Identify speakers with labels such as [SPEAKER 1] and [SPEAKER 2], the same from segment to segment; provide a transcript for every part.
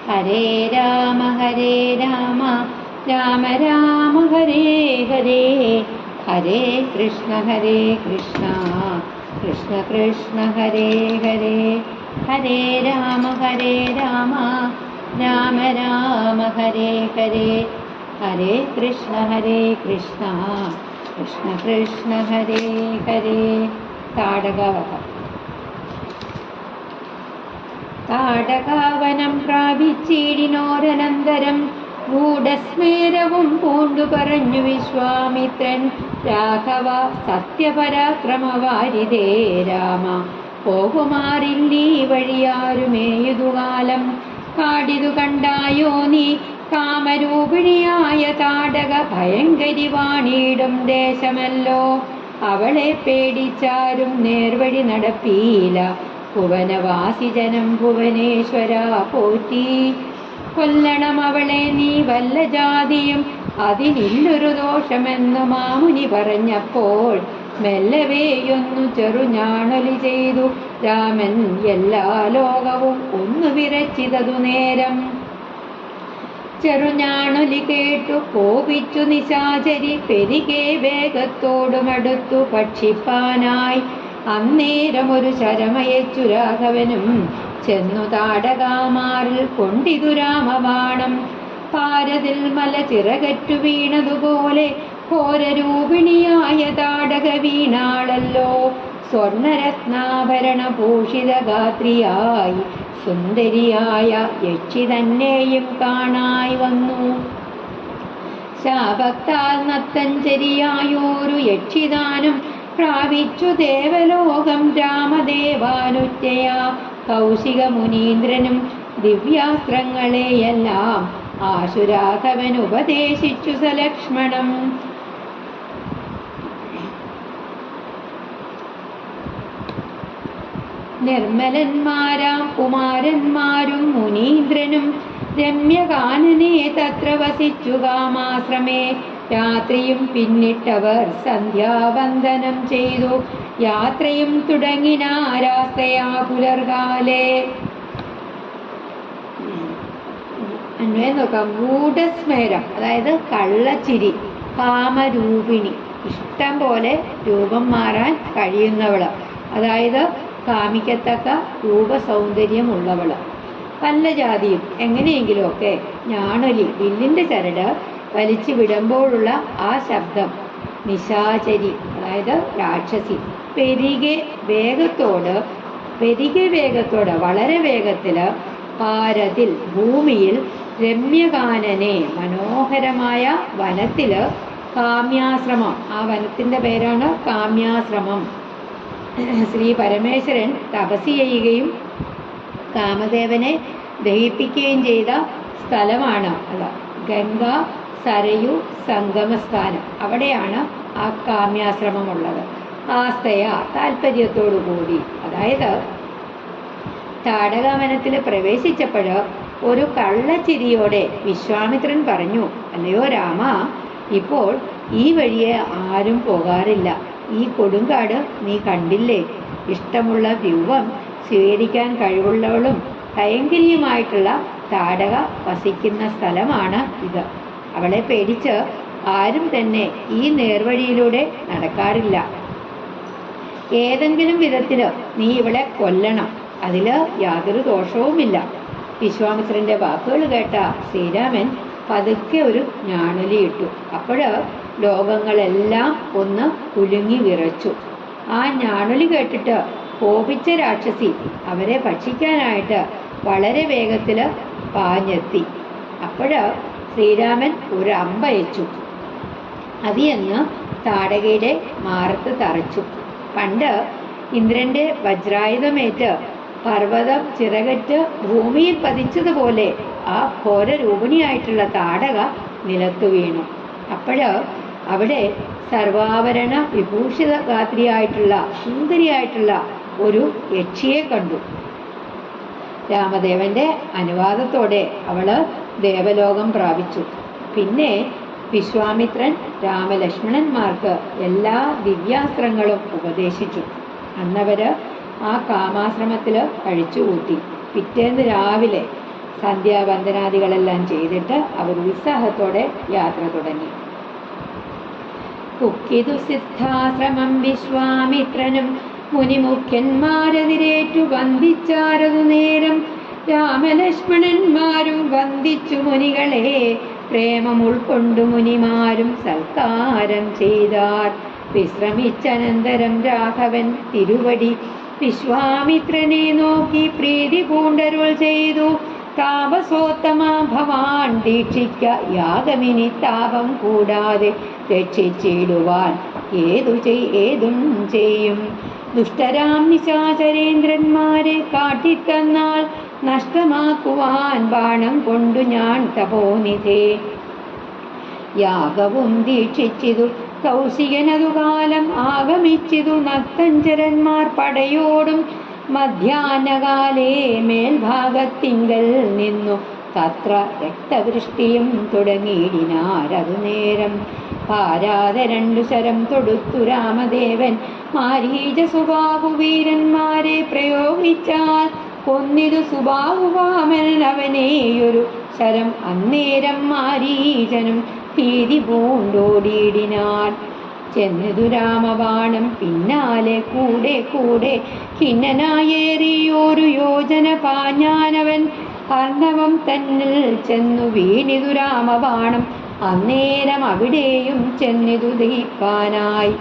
[SPEAKER 1] ഹരേ രാമ രാമ രാമ ഹരേ ഹരേ, ഹരേ കൃഷ്ണ കൃഷ്ണ കൃഷ്ണ ഹരേ ഹരേ, ഹരേ രാമ രാമ രാമ ഹരേ ഹരേ, ഹരേ കൃഷ്ണ കൃഷ്ണ കൃഷ്ണ ഹരേ ഹരേ. താടകവധം. താടകാവനം പ്രാപിച്ചിടിനോരനന്തരം ഗൂഢസ്മേരവും പൂണ്ടു പറഞ്ഞു വിശ്വാമിത്രൻ, രാഘവ സത്യപരാക്രമവാരിതേ രാമ, പോകുമാറില്ലീ വഴിയാരുമേയുതുകാലം, കാടിതു കണ്ടായോ നീ കാമരൂപിണിയായ താടക, ഭയങ്കരി വാണിടും ദേശമല്ലോ, അവളെ പേടിച്ചാരും നേർവഴി നടപ്പീല, ഭുവനവാസി ജനം ഭുവനേശ്വര പോറ്റി, കൊല്ലണം അവളെ നീ വല്ല ജാതിയും അതിനില്ലൊരു ദോഷമെന്നു മാമുനി പറഞ്ഞപ്പോൾ, മെല്ലവേയൊന്നു ചെറുഞാണൊലി ചെയ്തു രാമൻ, എല്ലാ ലോകവും ഒന്നു വിരച്ചിതതു നേരം. ചെറുഞാണൊലി കേട്ടു കോപിച്ചു നിശാചരി, പെരികെ വേഗത്തോടുമടുത്തു ഭക്ഷിപ്പാനായി, അന്നേരമൊരു ശരമയച്ചു രാഘവനും, ചെന്നു താടകാമാറിൽ കൊണ്ടിതു രാമബാണം, പാരതിൽ മല ചിറകറ്റു വീണതുപോലെ ഘോരരൂപിണിയായ താടക വീണാളല്ലോ, സ്വർണരത്നാഭരണ ഭൂഷിതഗാത്രിയായി സുന്ദരിയായ യക്ഷി തന്നെയും കാണായി വന്നു. ശാപത്താൽ നത്തഞ്ചരിയായോരു യക്ഷിദാനം പ്രാപിച്ചു ദേവലോകം രാമദേവാനുജ്ഞയാ, കൗശിക മുനീന്ദ്രനും ദിവ്യാസ്ത്രങ്ങളെയെല്ലാം ആശുരാഘവൻ ഉപദേശിച്ചു സലക്ഷ്മണം. നിർമ്മലന്മാരാം കുമാരന്മാരും മുനീന്ദ്രനും രമ്യകാനനെ തത്ര വസിച്ചു കാമാശ്രമേ, രാത്രിയും പിന്നിട്ടവർ സന്ധ്യാവന്ദനം ചെയ്തു, യാത്രയും തുടങ്ങിനാരാസ്തയാ പുലർകാലേ. അന്വയം നോക്കാം. ഗൂഢസ്മേരം, അതായത് കള്ളച്ചിരി, കാമരൂപിണി, ഇഷ്ടം പോലെ രൂപം മാറാൻ കഴിയുന്നവള്, അതായത് കാമിക്കത്തക്ക രൂപസൗന്ദര്യമുള്ളവള്, പല്ല ജാതിയും എങ്ങനെയെങ്കിലുമൊക്കെ ഞാണൊലി, വില്ലിൻ്റെ ചരട് വലിച്ചു വിടുമ്പോഴുള്ള ആ ശബ്ദം, നിശാചരി അതായത് രാക്ഷസി, പെരികെ വേഗത്തോട് വളരെ വേഗത്തില്, പാരതിൽ ഭൂമിയിൽ, രമ്യകാനനെ മനോഹരമായ വനത്തില്, കാമ്യാശ്രമം ആ വനത്തിൻ്റെ പേരാണ് കാമ്യാശ്രമം. ശ്രീ പരമേശ്വരൻ തപസ് ചെയ്യുകയും കാമദേവനെ ദഹിപ്പിക്കുകയും ചെയ്ത സ്ഥലമാണ് അത്. ഗംഗ സരയു സംഗമസ്ഥാനം, അവിടെയാണ് ആ കാമ്യാശ്രമമുള്ളത്. ആസ്തയ താല്പര്യത്തോടു കൂടി, അതായത് താടകാവനത്തിൽ പ്രവേശിച്ചപ്പോൾ ഒരു കള്ളച്ചിരിയോടെ വിശ്വാമിത്രൻ പറഞ്ഞു, അല്ലയോ രാമ, ഇപ്പോൾ ഈ വഴിയെ ആരും പോകാറില്ല. ഈ കൊടുങ്കാട് നീ കണ്ടില്ലേ? ഇഷ്ടമുള്ള രൂപം സ്വീകരിക്കാൻ കഴിവുള്ളവളും ഭയങ്കരിയുമായിട്ടുള്ള താടക വസിക്കുന്ന സ്ഥലമാണ് ഇത്. അവളെ പേടിച്ച് ആരും തന്നെ ഈ നേർവഴിയിലൂടെ നടക്കാറില്ല. ഏതെങ്കിലും വിധത്തിൽ നീ ഇവളെ കൊല്ലണം, അതിൽ യാതൊരു ദോഷവുമില്ല. വിശ്വാമിത്രൻ്റെ വാക്കുകൾ കേട്ട ശ്രീരാമൻ പതുക്കെ ഒരു ഞാണൊലിയിട്ടു. അപ്പോൾ ലോകങ്ങളെല്ലാം ഒന്ന് കുലുങ്ങി വിറച്ചു. ആ ഞാണൊലി കേട്ടിട്ട് കോപിച്ച രാക്ഷസി അവരെ ഭക്ഷിക്കാനായിട്ട് വളരെ വേഗത്തിൽ പാഞ്ഞെത്തി. അപ്പോൾ ശ്രീരാമൻ ഒരു അമ്പയച്ചു. അതിയെന്ന് താടകയുടെ മാറത്ത് തറച്ചു. പണ്ട് ഇന്ദ്രൻ്റെ വജ്രായുധമേറ്റ് പർവ്വതം ചിറകറ്റ് ഭൂമിയിൽ പതിച്ചതുപോലെ ആ ഘോരരൂപിണിയായിട്ടുള്ള താടക നിലത്തു വീണു. അപ്പോൾ അവിടെ സർവാഭരണ വിഭൂഷിത ഗാത്രിയായിട്ടുള്ള സുന്ദരിയായിട്ടുള്ള ഒരു യക്ഷിയെ കണ്ടു. രാമദേവന്റെ അനുവാദത്തോടെ അവള് ദേവലോകം പ്രാപിച്ചു. പിന്നെ വിശ്വാമിത്രൻ രാമലക്ഷ്മണന്മാർക്ക് എല്ലാ ദിവ്യാസ്ത്രങ്ങളും ഉപദേശിച്ചു. അന്നവര് ആ കാമാശ്രമത്തിൽ കഴിച്ചുകൂട്ടി. പിറ്റേന്ന് രാവിലെ സന്ധ്യാവന്ദനാദികളെല്ലാം ചെയ്തിട്ട് അവർ ഉത്സാഹത്തോടെ യാത്ര തുടങ്ങി. കുക്കിതു സിദ്ധാശ്രമം വിശ്വാമിത്രനും മുനിമുഖ്യന്മാരെതിരേറ്റു വന്ദിച്ചാരതു നേരം. രാമലക്ഷ്മണന്മാരും വന്ദിച്ചു മുനികളെ, പ്രേമം ഉൾക്കൊണ്ടു മുനിമാരും സൽക്കാരം ചെയ്താർ. വിശ്രമിച്ചനന്തരം രാഘവൻ തിരുവടി വിശ്വാമിത്രനെ നോക്കി പ്രീതി പൂണ്ടരുൾ ചെയ്തു. താപസോത്തമ ഭവാൻ ദീക്ഷിക്ക യാഗമിനി താപം കൂടാതെ രക്ഷിച്ചിടുവാൻ ഏതും ചെയ്യും. ദുഷ്ടരാം നിശാചരേന്ദ്രന്മാരെ കാട്ടിത്തന്നാൽ നഷ്ടമാക്കുവാൻ ബാണം കൊണ്ടു ഞാൻ തപോനിധേ. യാഗവും ദീക്ഷിച്ചിതു കൗശികനതു കാലം ആഗമിച്ചിതു നക്തഞ്ചരന്മാർ പടയോടും. മധ്യാഹ്നകാലേ മേൽഭാഗത്തിങ്കൽ നിന്നു തത്ര രക്തവൃഷ്ടിയും തുടങ്ങിയിടിനാരതു നേരം. പാരാതെ 2 ശരം തൊടുത്തു രാമദേവൻ മാരീച സുബാഹുവീരന്മാരെ പ്രയോഗിച്ചാൽ. കൊന്നിതു സുബാഹുവാമനൻ അവനെയൊരു ശരം. അന്നേരം മാരീചനും ഭീതി പൂണ്ടോടിയിടിനാൻ. ചെന്നതു രാമബാണം പിന്നാലെ കൂടെ കൂടെ. ഖിന്നനായേറിയൊരു യോജന പാഞ്ഞാനവൻ അർണവം തന്നിൽ ചെന്നു വീണിതു രാമബാണം. അന്നേരം അവിടെയും ചെന്നിതു ദഹിപ്പാനായി.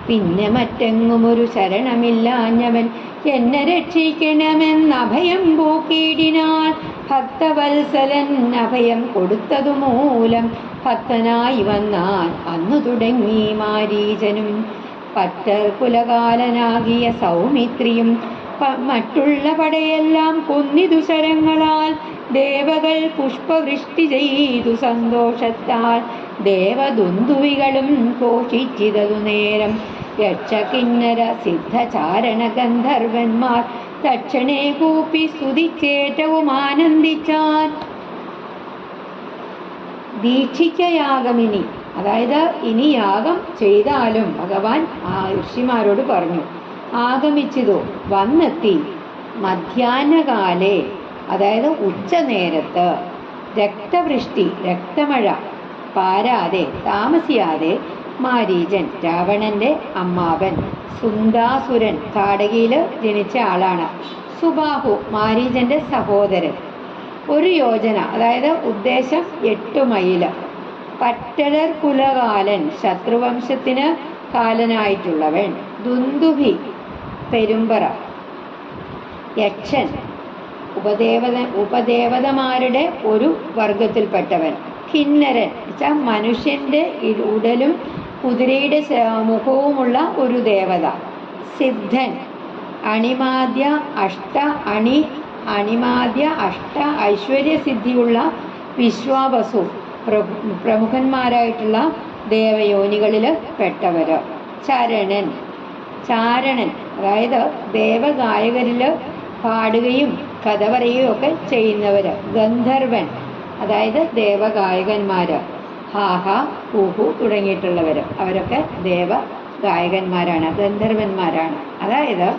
[SPEAKER 1] പിന്നെ മറ്റെങ്ങും ഒരു ശരണമില്ലാഞ്ഞവൻ എന്നെ രക്ഷിക്കണമെന്ന് അഭയം പോക്കിയിടിനാൻ. ഭക്തവത്സലൻ അഭയം കൊടുത്തതു മൂലം ഭക്തനായി വന്നാൽ അന്നു തുടങ്ങി മാരീചനും. പറ്റർ കുലകാലനാകിയ സൗമിത്രിയും മറ്റുള്ള പടയെല്ലാം കൊന്നിതു ശരങ്ങളാൽ. ദേവകൾ പുഷ്പവൃഷ്ടി ചെയ്തു സന്തോഷത്താൽ. ദേവദുന്ദുവികളും ഘോഷിച്ചിതതു നേരം. യക്ഷകിന്നര സിദ്ധചാരണ ഗന്ധർവന്മാർ തക്ഷണേ കൂപ്പി സ്തുതിച്ചേറ്റവും ആനന്ദിച്ചാൻ. ദീക്ഷിക്കയാഗമിനി, അതായത് ഇനി യാഗം ചെയ്താലും ഭഗവാൻ ആ ഋഷിമാരോട് പറഞ്ഞു. ആഗമിച്ചതോ വന്നെത്തി. മധ്യാഹ്നകാലേ, അതായത് ഉച്ചനേരത്ത്. രക്തവൃഷ്ടി, രക്തമഴ പാരാതെ താമസിയാതെ. മാരീചൻ, രാവണന്റെ അമ്മാവൻ. സുന്ദാസുരൻ, കാടകയിൽ ജനിച്ച ആളാണ്. സുബാഹു, മാരീചന്റെ സഹോദരൻ. 1 യോജന, അതായത് ഉദ്ദേശം 8 മൈൽ. പറ്റലർ കുലകാലൻ, ശത്രുവംശത്തിന് കാലനായിട്ടുള്ളവൻ. ദുന്ദുഭി, പെരുമ്പറ. യക്ഷൻ, ഉപദേവതമാരുടെ ഒരു വർഗത്തിൽപ്പെട്ടവൻ. കിന്നരൻ വെച്ചാൽ മനുഷ്യന്റെ ഉടലും കുതിരയുടെ മുഖവുമുള്ള ഒരു ദേവത. സിദ്ധൻ, അണിമാദ്യ അഷ്ട ഐശ്വര്യസിദ്ധിയുള്ള വിശ്വാവസു, പ്രമുഖന്മാരായിട്ടുള്ള ദേവയോനികളിൽ പെട്ടവര്. ചാരണൻ, അതായത് ദേവഗായകരിൽ പാടുകയും കഥ പറയുകയും ഒക്കെ ചെയ്യുന്നവര്. ഗന്ധർവൻ, അതായത് ദേവഗായകന്മാര്. ഹാഹ, ഹൂഹു തുടങ്ങിയിട്ടുള്ളവര്, അവരൊക്കെ ദേവഗായകന്മാരാണ്, ഗന്ധർവന്മാരാണ്. അതായത്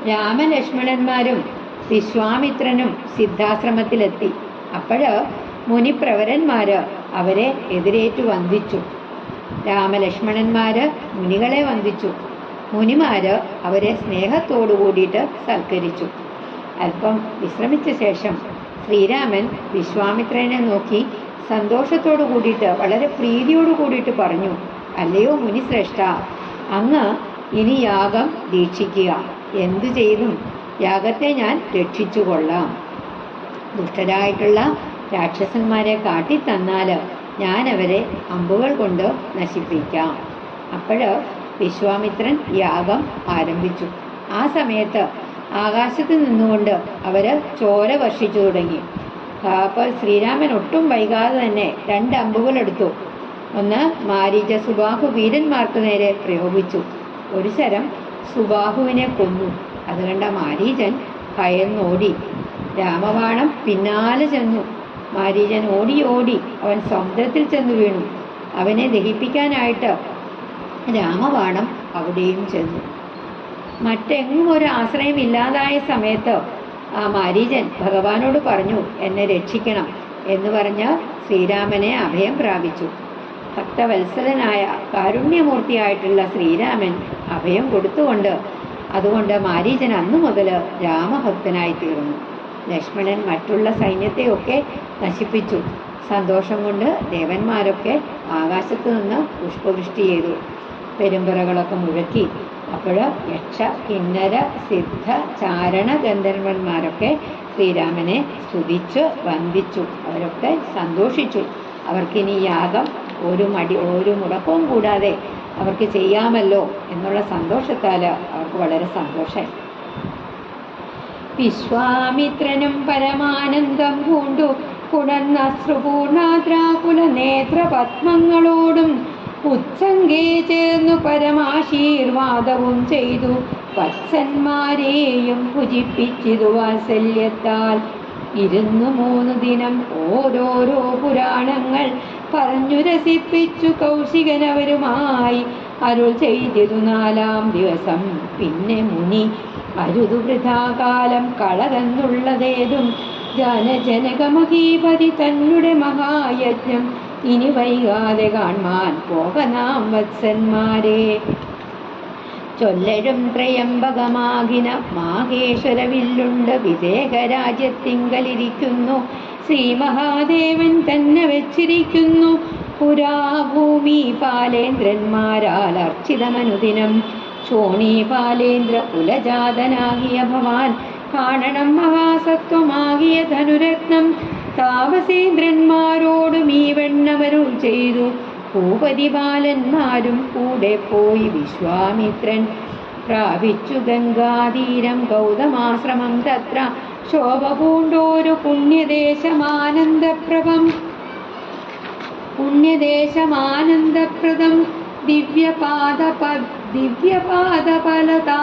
[SPEAKER 1] രാമലക്ഷ്മണന്മാരും വിശ്വാമിത്രനും സിദ്ധാശ്രമത്തിലെത്തി. അപ്പോഴ് മുനിപ്രവരന്മാര് അവരെ എതിരേറ്റു വന്ദിച്ചു. രാമലക്ഷ്മണന്മാര് മുനികളെ വന്ദിച്ചു. മുനിമാര് അവരെ സ്നേഹത്തോടു കൂടിയിട്ട് സൽക്കരിച്ചു. അല്പം വിശ്രമിച്ച ശേഷം ശ്രീരാമൻ വിശ്വാമിത്രനെ നോക്കി സന്തോഷത്തോടു കൂടിയിട്ട്, വളരെ പ്രീതിയോടു കൂടിയിട്ട് പറഞ്ഞു, അല്ലയോ മുനിശ്രേഷ്ഠ, അങ്ങ് ഇനി യാഗം ദീക്ഷിക്കുക. എന്തു ചെയ്തും യാഗത്തെ ഞാൻ രക്ഷിച്ചു കൊള്ളാം. ദുഷ്ടരായിട്ടുള്ള രാക്ഷസന്മാരെ കാട്ടിത്തന്നാൽ ഞാൻ അവരെ അമ്പുകൾ കൊണ്ട് നശിപ്പിക്കാം. അപ്പോഴ് വിശ്വാമിത്രൻ യാഗം ആരംഭിച്ചു. ആ സമയത്ത് ആകാശത്ത് നിന്നുകൊണ്ട് അവർ ചോര വർഷിച്ചു തുടങ്ങി. അപ്പോൾ ശ്രീരാമൻ ഒട്ടും വൈകാതെ തന്നെ 2 അമ്പുകളെടുത്തു. ഒന്ന് മാരീച സുബാഹു വീരന്മാർക്ക് നേരെ പ്രയോഗിച്ചു. ഒരു ശരം സുബാഹുവിനെ കൊന്നു. അത് കണ്ട മാരീചൻ ഭയന്നോടി. രാമബാണം പിന്നാലെ ചെന്നു. മാരീചൻ ഓടി അവൻ സമുദ്രത്തിൽ ചെന്നു വീണു. അവനെ ദഹിപ്പിക്കാനായിട്ട് രാമബാണം അവിടെയും ചെന്നു. മറ്റെങ്ങും ഒരു ആശ്രയമില്ലാതായ സമയത്ത് ആ മാരീചൻ ഭഗവാനോട് പറഞ്ഞു, എന്നെ രക്ഷിക്കണം എന്ന് പറഞ്ഞ് ശ്രീരാമനെ അഭയം പ്രാപിച്ചു. ഭക്തവത്സലനായ കാരുണ്യമൂർത്തിയായിട്ടുള്ള ശ്രീരാമൻ അഭയം കൊടുത്തുകൊണ്ട് അതുകൊണ്ട് മാരീചൻ അന്നു മുതൽ രാമഭക്തനായി തീർന്നു. ലക്ഷ്മണൻ മറ്റുള്ള സൈന്യത്തെയൊക്കെ നശിപ്പിച്ചു. സന്തോഷം കൊണ്ട് ദേവന്മാരൊക്കെ ആകാശത്ത് നിന്ന് പുഷ്പവൃഷ്ടി ചെയ്തു, പെരുമ്പറകളൊക്കെ മുഴക്കി. അപ്പോൾ യക്ഷ, കിന്നര, സിദ്ധ, ചാരണ, ഗന്ധർവന്മാരൊക്കെ ശ്രീരാമനെ സ്തുതിച്ച് വന്ദിച്ചു. അവരൊക്കെ സന്തോഷിച്ചു. അവർക്കിനി യാഗം ഒരു മുടക്കവും കൂടാതെ അവർക്ക് ചെയ്യാമല്ലോ എന്നുള്ള സന്തോഷത്താൽ അവർക്ക് വളരെ സന്തോഷമായി. വിശ്വാമിത്രനും പരമാനന്ദം പൂണ്ടു പുണർന്നശ്രുപൂർണാദ്രാകുല നേത്രപത്മങ്ങളോടും ഉത്സംഗേ ചേർന്നു പരമാശീർവാദവും ചെയ്തു. വത്സന്മാരെയും ഭുജിപ്പിച്ചിതു വാത്സല്യത്താൽ. 3 ദിനം ഓരോരോ പുരാണങ്ങൾ പറഞ്ഞു രസിപ്പിച്ചു കൗശികനവരുമായി. അരുൾ ചെയ്തിതു 4-ാം ദിവസം പിന്നെ മുനി, അരുതു വൃഥാകാലം കളകെന്നുള്ളതേതും ജനകമഹീപതി തന്നെ മഹായജ്ഞം ഇനി വൈകാതെ കാൺമാൻ പോകനാം വത്സന്മാരെ. ചൊല്ലഴും ത്രയംബകമാകിന മാഹേശ്വരവില്ലുണ്ട് വിദേഹരാജ്യത്തിങ്കലിരിക്കുന്നു. ശ്രീ മഹാദേവൻ തന്നെ വെച്ചിരിക്കുന്നു. പുരാഭൂമി പാലേന്ദ്രന്മാരാൽ അർച്ചിതമനുദിനം. ശോണീപാലേന്ദ്ര കുലജാതനാകിയ ഭവാൻ കാണണം മഹാസത്വമാകിയ ധനുരത്നം. താപസേന്ദ്രന്മാരോടും ഈ വെണ്ണമരുൾ ചെയ്തു. ഭൂപതി ബാലന്മാരും കൂടെ പോയി. വിശ്വാമിത്രൻ പ്രാപിച്ചു ഗംഗാതീരം ഗൗതമാശ്രമം. തത്ര ശോഭ പൂണ്ടോരു പുണ്യദേശമാനന്ദപ്രദം ദിവ്യപാദഫലതാ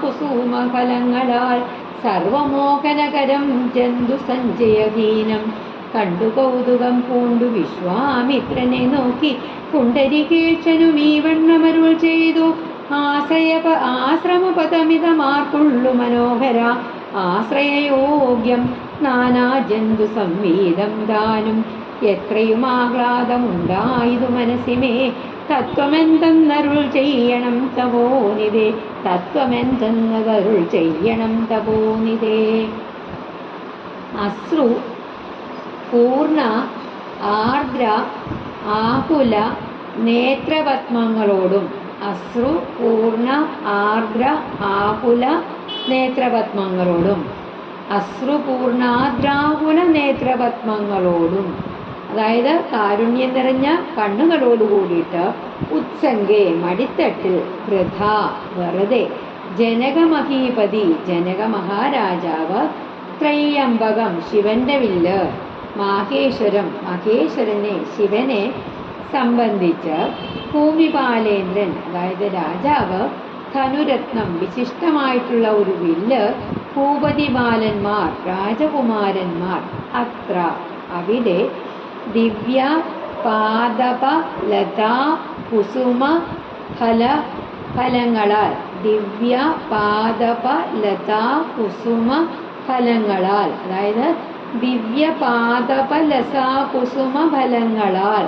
[SPEAKER 1] കുസുമഫലങ്ങളാൽ സർവമോഹനകരം ജന്തു സഞ്ജയഹീനം. കണ്ടു കൗതുകം പൂണ്ടു വിശ്വാമിത്രനെ നോക്കി പുണ്ടരീകേശനും ഈ വണ്ണമരുൾ ചെയ്തു. ആശ്രമപദമിതമാർക്കുള്ളു മനോഹര ആശ്രയയോഗ്യം നാനാജന്തു സംവീതം താനും. എത്രയും ആഹ്ലാദമുണ്ടായതു മനസ്സിമേ തത്വമെന്തെന്നരുൾ ചെയ്യണം തപോനിതേ. തത്വമെന്തെന്നതരുൾ ചെയ്യണം തപോനിതേ. അശ്രു പൂർണ്ണ ആർദ്ര ആകുല നേത്രപത്മങ്ങളോടും. അശ്രു പൂർണ്ണ ആർദ്ര ആകുല നേത്രപത്മങ്ങളോടും. അശ്രുപൂർണാദ്രാകുല നേത്രപത്മങ്ങളോടും, അതായത് കാരുണ്യം നിറഞ്ഞ കണ്ണുകളോട് കൂടിയിട്ട്. ഉത്സംഗേ മടിത്തട്ടിൽ, വൃഥ വെറുതെ. ജനകമഹീപതി ജനക മഹാരാജാവ്. ത്രയംബകം ശിവന്റെ വില്ല്. മാഹേശ്വരം മഹേശ്വരനെ ശിവനെ സംബന്ധിച്ച്. ഭൂമിപാലേന്ദ്രൻ അതായത് രാജാവ്. ധനുരത്നം വിശിഷ്ടമായിട്ടുള്ള ഒരു വില്ല്. ഭൂപതി ബാലന്മാർ രാജകുമാരന്മാർ. അത്ര അവിടെ. ദിവ്യ പാദപ ലതാ കുസുമ ഫലങ്ങളാൽ. ദിവ്യ പാദപ ലതാ കുസുമ ഫലങ്ങളാൽ, അതായത് ദിവ്യ പാദപ ലതാ കുസുമ ഫലങ്ങളാൽ.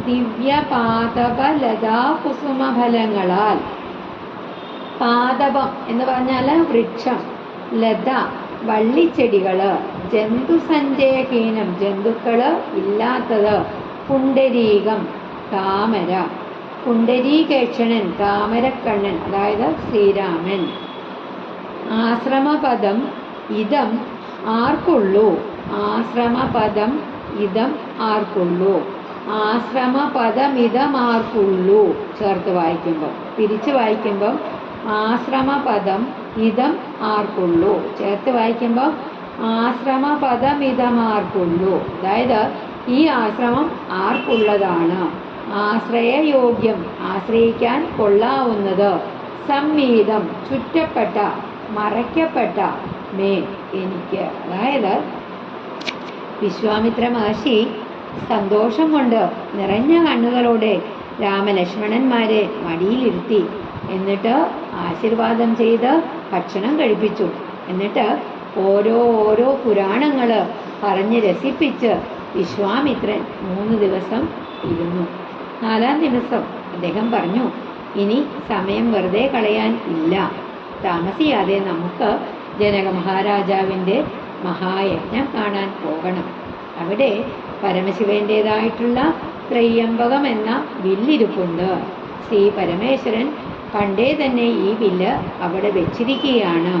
[SPEAKER 1] ദിവ്യ പാദപ ലതാ കുസുമ ഫലങ്ങളാൽ. പാദപം എന്ന് പറഞ്ഞാൽ വൃക്ഷം, ലത വള്ളിച്ചെടികള്, ജന്തുസഞ്ചയഹീനം ജന്തുക്കള് ഇല്ലാത്തത്, പുണ്ടരീകം താമര, പുണ്ടരീകേക്ഷണൻ താമരക്കണ്ണൻ അതായത് ശ്രീരാമൻ. ആശ്രമപദം ഇതം ആർക്കുള്ളൂ. ആശ്രമപദം ഇതം ആർക്കുള്ളൂ. ആശ്രമപദമിതമാർക്കുള്ളൂ ചേർത്ത് വായിക്കുമ്പോൾ. പിരിച്ച് വായിക്കുമ്പം ആശ്രമപദം ഇതം ആർക്കുള്ളൂ, ചേർത്ത് വായിക്കുമ്പോൾ ആശ്രമപദമിതമാർക്കുള്ളൂ. അതായത് ഈ ആശ്രമം ആർക്കുള്ളതാണ്. ആശ്രയയോഗ്യം ആശ്രയിക്കാൻ കൊള്ളാവുന്നത്. സംവീതം ചുറ്റപ്പെട്ട മറയ്ക്കപ്പെട്ട മേ എനിക്ക്. അതായത് വിശ്വാമിത്ര മഹർഷി സന്തോഷം കൊണ്ട് നിറഞ്ഞ കണ്ണുകളോടെ രാമലക്ഷ്മണന്മാരെ മടിയിലിരുത്തി. എന്നിട്ട് ആശീർവാദം ചെയ്ത് ഭക്ഷണം കഴിപ്പിച്ചു. എന്നിട്ട് ഓരോ പുരാണങ്ങൾ പറഞ്ഞ് രസിപ്പിച്ച് വിശ്വാമിത്രൻ 3 ദിവസം ഇരുന്നു. 4-ാം ദിവസം അദ്ദേഹം പറഞ്ഞു, ഇനി സമയം വെറുതെ കളയാൻ ഇല്ല, താമസിയാതെ നമുക്ക് ജനക മഹാരാജാവിൻ്റെ മഹായജ്ഞം കാണാൻ പോകണം. അവിടെ പരമശിവൻ്റേതായിട്ടുള്ള ത്രയ്യംബകം എന്ന വില്ലിരിപ്പുണ്ട്. ശ്രീ പരമേശ്വരൻ പണ്ടേ തന്നെ ഈ വില്ല് അവിടെ വെച്ചിരിക്കുകയാണ്.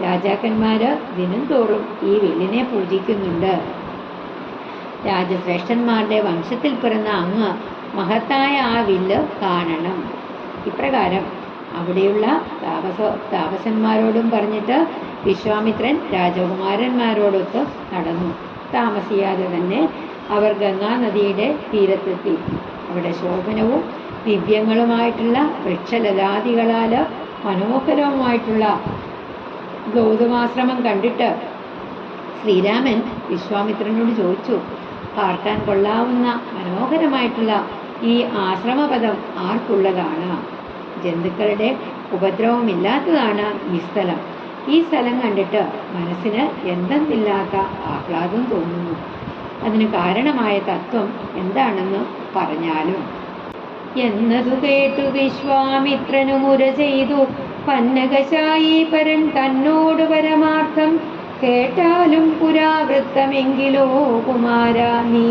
[SPEAKER 1] രാജാക്കന്മാർ ദിനം തോറും ഈ വില്ലിനെ പൂജിക്കുന്നുണ്ട്. രാജശ്രേഷ്ഠന്മാരുടെ വംശത്തിൽ പിറന്ന അങ്ങ് മഹത്തായ ആ വില്ല് കാണണം. ഇപ്രകാരം അവിടെയുള്ള താപസന്മാരോടും പറഞ്ഞിട്ട് വിശ്വാമിത്രൻ രാജകുമാരന്മാരോടൊത്ത് നടന്നു. താമസിയാതെ തന്നെ അവർ ഗംഗാനദിയുടെ തീരത്തെത്തി. അവിടെ ശോഭനവും ദിവ്യങ്ങളുമായിട്ടുള്ള വൃക്ഷലതാദികളാൽ മനോഹരവുമായിട്ടുള്ള ഗൗതമാശ്രമം കണ്ടിട്ട് ശ്രീരാമൻ വിശ്വാമിത്രനോട് ചോദിച്ചു, പാർക്കാൻ കൊള്ളാവുന്ന മനോഹരമായിട്ടുള്ള ഈ ആശ്രമപദം ആർക്കുള്ളതാണ്? ജന്തുക്കളുടെ ഉപദ്രവമില്ലാത്തതാണ് ഈ സ്ഥലം. ഈ സ്ഥലം കണ്ടിട്ട് മനസ്സിന് എന്തെന്നില്ലാത്ത ആഹ്ലാദം തോന്നുന്നു. അതിന് കാരണമായ തത്വം എന്താണെന്ന് പറഞ്ഞാലും. എന്നതു കേട്ടു വിശ്വാമിത്രനു മുര ചെയ്തു പന്നകശായി പരൻ തന്നോട് പരമാർത്ഥം. കേട്ടാലും പുരാവൃത്തമെങ്കിലോ കുമാര നീ,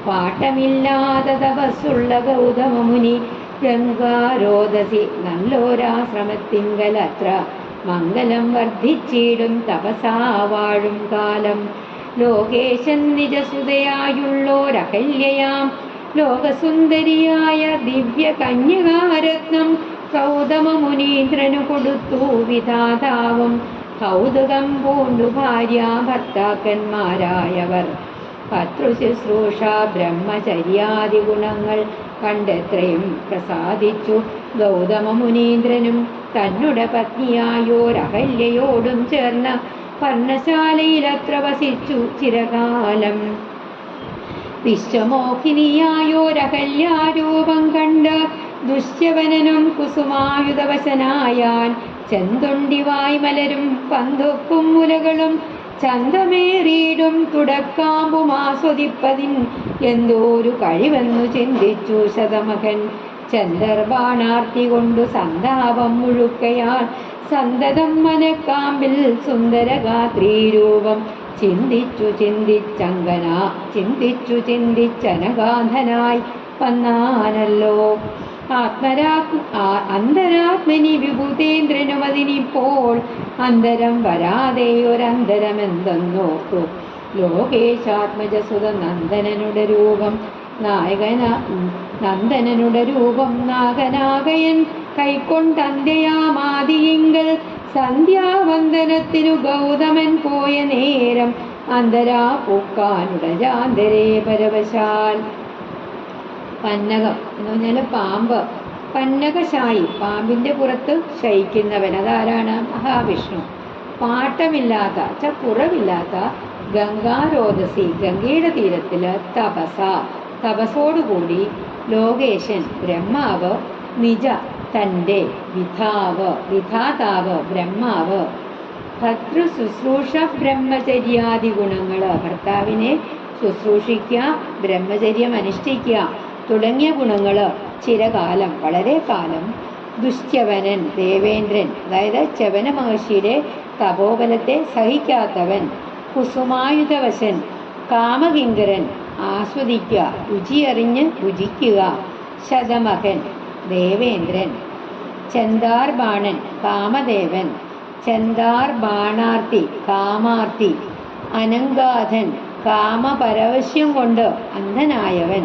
[SPEAKER 1] പാട്ടമില്ലാതെ തപസ്സുള്ള ഗൗതമമുനി ഗംഗാരോദസി നല്ലോരാശ്രമത്തിങ്കലത്ര മംഗലം വർദ്ധിച്ചിടും തപസാ വാഴും കാലം. ലോകേശൻ നിജസുതയായുള്ളോരഹല്യയാം ലോകസുന്ദരിയായ ദിവ്യ കന്യകാരത്നം ഗൗതമമുനീന്ദ്രനു കൊടുത്തു വിധാതാവും. കൗതുകം പൂണ്ടു ഭാര്യ ഭർത്താക്കന്മാരായവർ ഭർതൃശുശ്രൂഷ ബ്രഹ്മചര്യാദി ഗുണങ്ങൾ കണ്ടെത്രയും പ്രസാദിച്ചു. ഗൗതമമുനീന്ദ്രനും തന്നുടെ പത്നിയായോരഹല്യയോടും ചേർന്ന് പർണശാലയിലത്ര വസിച്ചു ചിരകാലം. വിശ്വമോഹിനിയായോരഹല്യാരൂപം കണ്ട് ദുഷ്യവനനും കുസുമായുധവശനായാൻ. ചെന്തൊണ്ടിവായ് മലരും പന്തുപ്പും മുലകളും ചന്തമേറിയിടും തുടക്കാമ്പും ആസ്വദിപ്പതിൻ എന്തോരു കഴിവെന്നു ചിന്തിച്ചു ശതമകൻ. ചന്ദർബാണാർത്തി കൊണ്ടു സന്താപം മുഴുക്കയാൽ സന്തതം മനക്കാമ്പിൽ സുന്ദരഗാത്രീരൂപം ചിന്തിച്ചു ചിന്തിച്ചനഗാധനായി വന്നാനല്ലോ. അന്തരാത്മനി വിഭൂതേന്ദ്രനുമതിനിപ്പോൾ അന്തരം വരാതെയൊരന്തരമെന്തെന്നോർത്തു. ലോകേശാത്മജസുത നന്ദനനുടെ രൂപം നാഗനാകയൻ കൈക്കൊണ്ടന്ത്യയാമാദിയിങ്കൽ സന്ധ്യാവന്ദനത്തിനു ഗൗതമൻ പോയ നേരം അന്തരാ പൂക്കാനുടജാന്തരേ പരവശാൽ. പന്നകം എന്ന് പറഞ്ഞാൽ പാമ്പ്. പന്നകശായി പാമ്പിൻ്റെ പുറത്ത് ശയിക്കുന്നവൻ, അതാരാണ്? മഹാവിഷ്ണു. പാട്ടമില്ലാത്ത കുറവില്ലാത്ത ഗംഗാരോദസി ഗംഗയുടെ തീരത്തിൽ തപസോടുകൂടി ലോകേശൻ ബ്രഹ്മാവ് നിജ തൻ്റെ വിധാതാവ് ബ്രഹ്മാവ് ഭർതൃശുശ്രൂഷ ബ്രഹ്മചര്യാദി ഗുണങ്ങൾ, ഭർത്താവിനെ ശുശ്രൂഷിക്കുക, ബ്രഹ്മചര്യം അനുഷ്ഠിക്കുക തുടങ്ങിയ ഗുണങ്ങൾ ചിരകാലം വളരെ കാലം ദുശ്യവനൻ ദേവേന്ദ്രൻ, അതായത് ച്യവന മഹർഷിയുടെ തപോബലത്തെ സഹിക്കാത്തവൻ, കുസുമായുധവശൻ കാമകിങ്കരൻ ആസ്വദിക്കുക രുചിയറിഞ്ഞ് ഭുജിക്കുക, ശതമകൻ ദേവേന്ദ്രൻ, ചന്ദാർബാണൻ കാമദേവൻ, ചന്ദാർബാണാർത്തി കാമാർത്തി, അനങ്കാധൻ കാമപരവശ്യം കൊണ്ട് അന്ധനായവൻ,